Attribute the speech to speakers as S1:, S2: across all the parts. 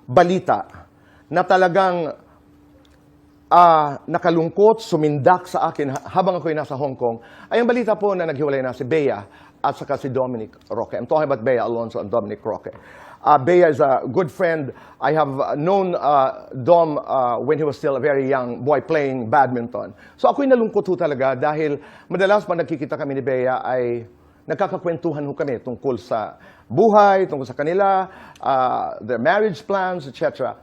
S1: balita na talagang nakalungkot, sumindak sa akin habang ako'y nasa Hong Kong, ay ang balita po na naghiwalay na si Bea at saka si Dominic Roque. I'm talking about Bea Alonzo and Dominic Roque. Bea is a good friend. I have known Dom when he was still a very young boy playing badminton. So ako'y nalungkot ho talaga dahil madalas pa nagkikita kami ni Bea ay nagkakakwentuhan ho kami tungkol sa buhay, tungkol sa kanila, their marriage plans, etc.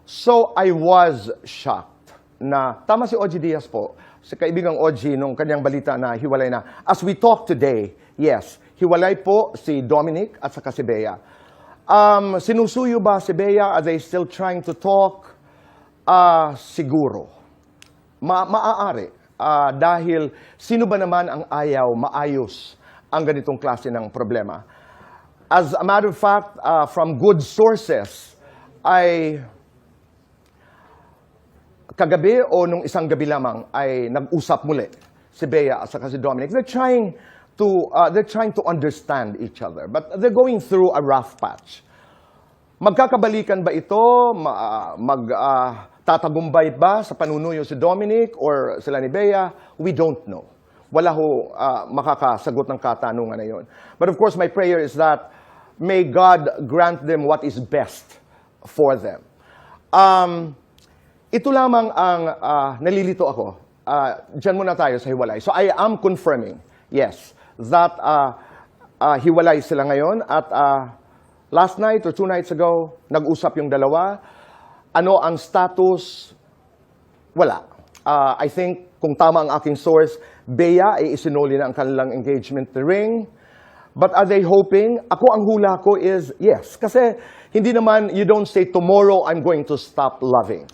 S1: So I was shocked na tama si OG Diaz po, si kaibigang OG nung kanyang balita na hiwalay na. As we talk today, yes, hiwalay po si Dominic at saka si Bea. Sinusuyo ba si Bea? Are they still trying to talk? Siguro. Maaari. Dahil sino ba naman ang ayaw maayos ang ganitong klase ng problema? As a matter of fact, from good sources, ay kagabi o nung isang gabi lamang ay nag-usap muli si Bea at saka si Dominic. They're trying to understand each other, but they're going through a rough patch. Magkakabalikan ba ito? Magtatagumpay ba sa panunuyo si Dominic or sila ni Bea? We don't know. Wala ho makakasagot ng katanungan na yun. But of course, my prayer is that may God grant them what is best for them. Ito lamang ang nalilito ako. Diyan muna tayo sa hiwalay. So I am confirming, yes, that hiwalay sila ngayon. At last night or 2 nights ago, nag-usap yung dalawa. Ano ang status? Wala. I think, kung tama ang aking source, Bea ay isinuli na ang kanilang engagement ring. But are they hoping? Ako, ang hula ko is yes. Kasi hindi naman, you don't say, tomorrow I'm going to stop loving.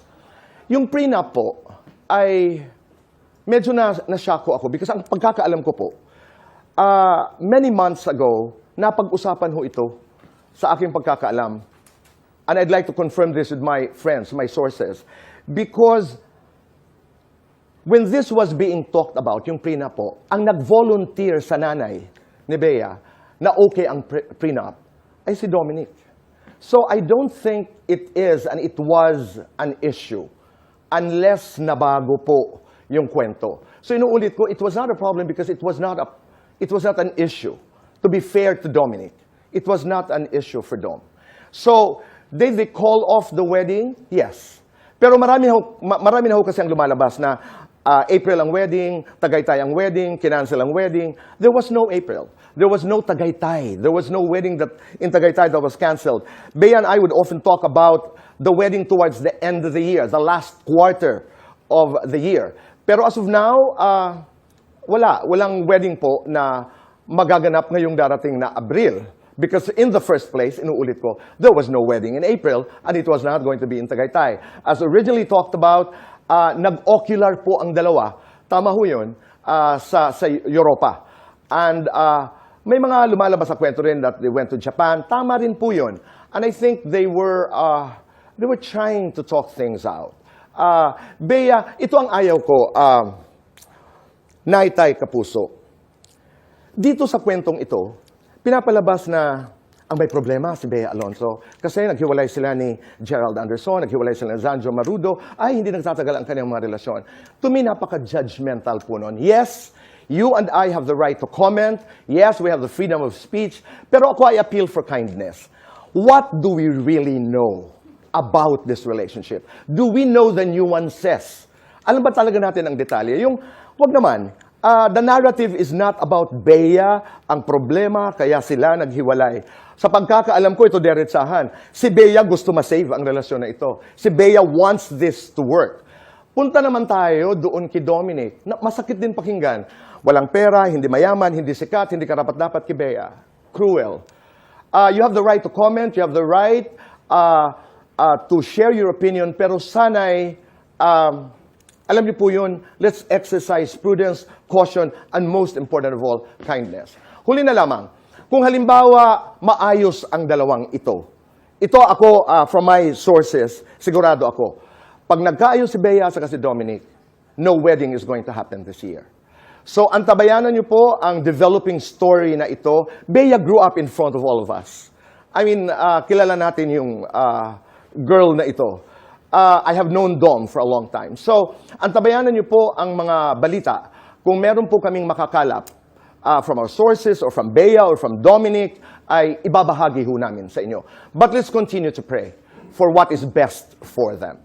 S1: Yung prenup po ay medyo na-shock ako because ang pagkakaalam ko po, many months ago, napag-usapan ho ito sa aking pagkakaalam. And I'd like to confirm this with my friends, my sources. Because when this was being talked about, yung prenup po, ang nag-volunteer sa nanay ni Bea na okay ang prenup ay si Dominic. So I don't think it is and it was an issue unless nabago po yung kwento. So inuulit ko, it was not a problem because it was not an issue. To be fair to Dominic, it was not an issue for Dom. So, did they call off the wedding? Yes. Pero marami na ho kasi ang lumalabas na April ang wedding, Tagaytay ang wedding, kinancel ang wedding. There was no April. There was no Tagaytay. There was no wedding in Tagaytay that was canceled. Bea and I would often talk about the wedding towards the end of the year, the last quarter of the year. Pero as of now, walang wedding po na magaganap ngayong darating na Abril. Because in the first place, inuulit ko, there was no wedding in April and it was not going to be in Tagaytay. As originally talked about, nag-ocular po ang dalawa. Tama ho yun, sa Europa. And may mga lumalabas sa kwento rin that they went to Japan. Tama rin po yun. And I think they were trying to talk things out. Bea, ito ang ayaw ko, Naitay Kapuso. Dito sa kwentong ito, pinapalabas na ang may problema si Bea Alonzo. Kasi naghiwalay sila ni Gerald Anderson, naghiwalay sila ni Zanjo Marudo, ay hindi nagtatagal ang kanyang mga relasyon. To me, napaka-judgmental po nun. Yes, you and I have the right to comment. Yes, we have the freedom of speech. Pero ako ay appeal for kindness. What do we really know about this relationship? Do we know the nuances? Alam ba talaga natin ang detalye? Yung, wag naman, the narrative is not about Bea, ang problema, kaya sila naghiwalay. Sa pagkakaalam ko, ito diretsahan. Si Bea gusto ma-save ang relasyon na ito. Si Bea wants this to work. Punta naman tayo doon kay Dominic. Masakit din pakinggan. Walang pera, hindi mayaman, hindi sikat, hindi karapat-dapat kay Bea. Cruel. You have the right to comment, you have the right to share your opinion, pero sana'y, alam niyo po yun, let's exercise prudence, caution, and most important of all, kindness. Huli na lamang, kung halimbawa maayos ang dalawang ito ako, from my sources, sigurado ako, pag nagkaayos si Bea sa si Dominic, no wedding is going to happen this year. So, antabayanan niyo po ang developing story na ito. Bea grew up in front of all of us. I mean, kilala natin yung girl na ito. I have known Dom for a long time. So, antabayanan niyo po ang mga balita. Kung meron po kaming makakalap from our sources or from Bea or from Dominic, ay ibabahagi ho namin sa inyo. But let's continue to pray for what is best for them.